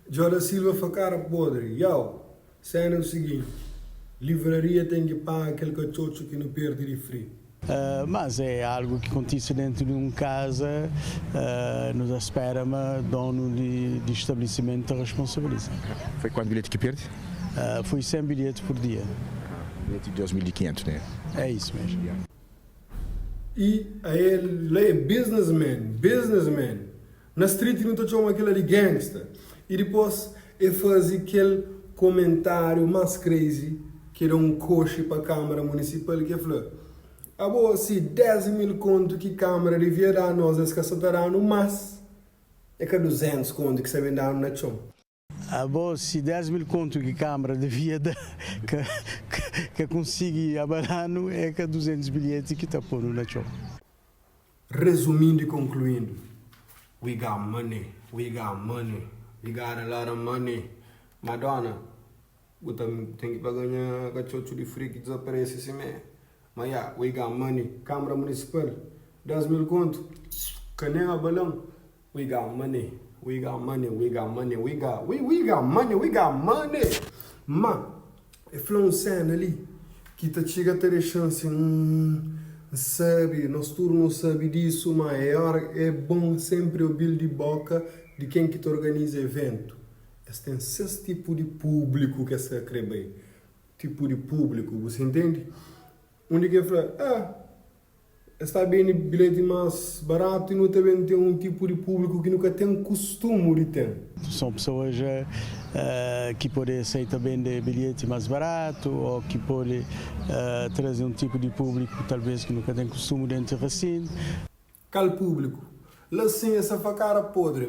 Jora Silva foi cara podre. Cena é o seguinte: livraria tem que pagar aquele cachocho que não perde de frio. Mas é algo que acontece dentro de uma casa, nos espera, mas dono de estabelecimento responsabiliza. Foi quanto bilhete que perde? Foi 100 bilhetes por dia. Bilhete de 2.500, né? É isso mesmo. E a ele é businessman. Na street não te chama aquilo de gangster. E depois ele faz aquele comentário mais crazy que era um coche para a Câmara Municipal que falou: se 10 mil conto que a Câmara devia dar a nós, eles que dará no mas é que 200 conto que se vem dar na chão. Se 10 mil conto que a Câmara devia dar, que consiga abalar, é que 200 bilhetes que está pondo na chão. Resumindo e concluindo, we got money, we got a lot of money. Madonna, tem que ganhar cachocho de frio que desaparece esse mês. Mas we got money. Câmara Municipal, 10 mil conto, canela balão, we got money. We got money. Mas, é falou um cena ali, que tá chega a ter a chance, sabe, nós tudo não sabe disso, mas é bom sempre ouvir de boca de quem que te organiza evento. Esse tem 6 tipos de público que essa crê bem. Tipo de público, você entende? Onde que fala, está bem de bilhete mais barato e não também tem um tipo de público que nunca tem costume de ter. São pessoas que podem aceitar bem de bilhete mais barato ou que podem trazer um tipo de público talvez que nunca tem costume de entrar assim. Qual público? Lá sim, essa facada podre,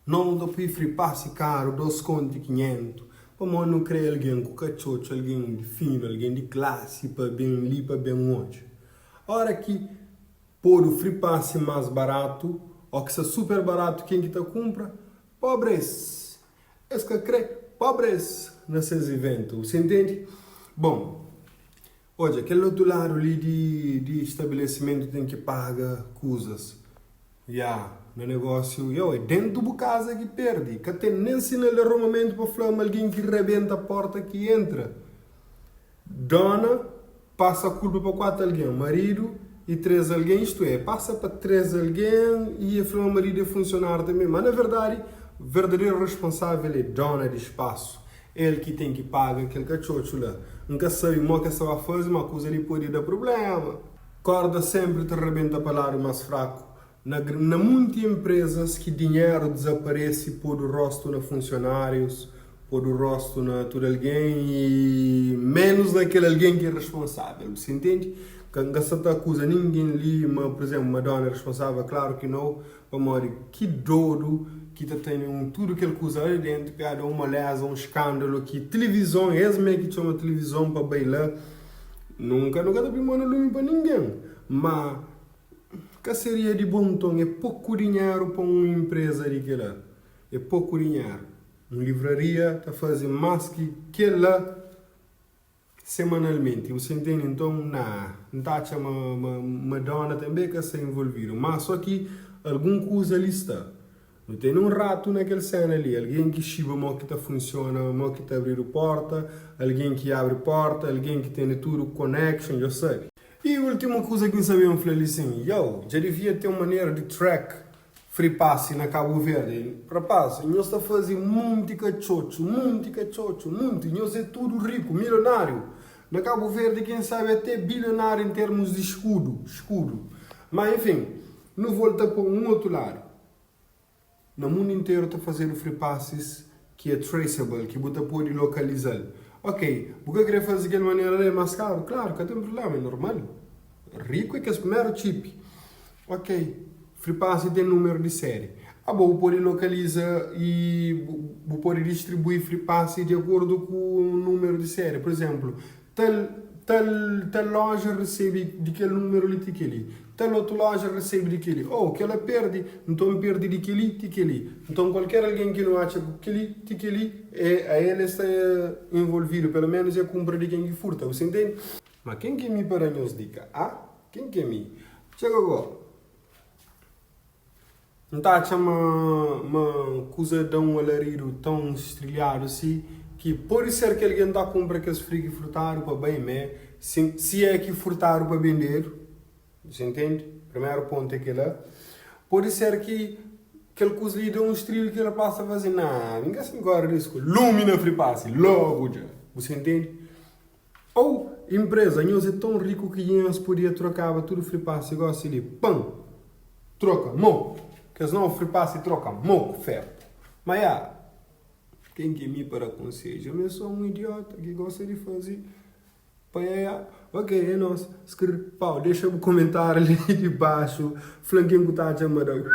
não dá para ir passe caro, 2 conto e 500. Para não criar alguém com cachocho, alguém de fino, alguém de classe, para bem ali, para bem longe. Hora que pôr o free pass mais barato, ou que seja super barato, quem que te compra? Pobres. Esse que crê pobres nesses eventos, você entende? Bom, hoje, aquele outro lado ali de estabelecimento tem que pagar coisas. No negócio, é dentro da casa que perde. Que tem nem sinal de arrumamento para falar alguém que rebenta a porta que entra. Dona passa a culpa para 4 alguém, marido e 3 alguém, isto é, passa para 3 alguém e a o marido é funcionário também. Mas na verdade, o verdadeiro responsável é dona de espaço. Ele que tem que pagar aquele cachocho lá. Nunca sabe o que você vai fazer, uma coisa ali pode dar problema. Corda sempre te rebenta para o lado mais fraco. Na muitas empresas que dinheiro desaparece por o rosto na funcionários, por o rosto na tudo alguém e menos naquele alguém que é responsável, você entende? Quando você está acusando ninguém ali, por exemplo, uma dona responsável, claro que não, para morrer, que doido que está tendo tudo que ele acusa ali dentro, que há uma lesa, um escândalo, que televisão, mesmo que chama televisão para bailar, nunca está pimando lume para ninguém, mas que seria de bom tom, é pouco dinheiro para uma empresa de lá. É pouco dinheiro. Uma livraria está fazendo mais que lá semanalmente. Você entende? Então, não está uma dona também que se envolvido. Mas só que alguma coisa ali está. Não tem um rato naquela cena ali. Alguém que chiba mal que está funciona, mal que está abrindo porta, alguém que abre porta, alguém que tem tudo connection, já sabe. E a última coisa que não sabíamos falar assim, já devia ter uma maneira de track free pass na Cabo Verde. Rapaz, nós está fazendo muito cachocho, nós é tudo rico, milionário. Na Cabo Verde, quem sabe até bilionário em termos de escudo. Mas enfim, não volta para um outro lado. No mundo inteiro está fazendo free passes que é traceable, que você pode localizar. Ok, porque querer fazer de maneira mais caro? Claro, que tem problema, é normal. Rico é que é o primeiro chip. Ok, free pass tem número de série. Você pode localizar e você pode distribuir free pass de acordo com o número de série. Por exemplo, tal loja recebe daquele número ali. Tal outra loja recebe daquele. Que ela perde, então perde daquele. Então qualquer alguém que não acha aquele, a ele está envolvido, pelo menos é compra de quem que furta, você entende? Mas quem que me para nos dica? Quem que me? Chega agora. não está a chamar uma coisa tão alarido, tão estrelhado assim, que pode ser que alguém está a comprar aqueles frigo frutado para bem, né? Se é que furtaram para vender, você entende? Primeiro ponto é que lá. Pode ser que aquele coisa lhe deu um estrelo que ela passa a fazer, não, ninguém se engorda disso, lumina fripasse, logo já, você entende? Ou empresa, nós é tão rico que nós podia trocar tudo fripasse, igual assim, pão, troca, mo, que senão fripasse troca, mo, ferro. Mas quem que me para conselho? Eu sou um idiota que gosta de fazer. Ok, é nós. Escreve, deixa um comentário ali de baixo. Flanquinho que está chamando.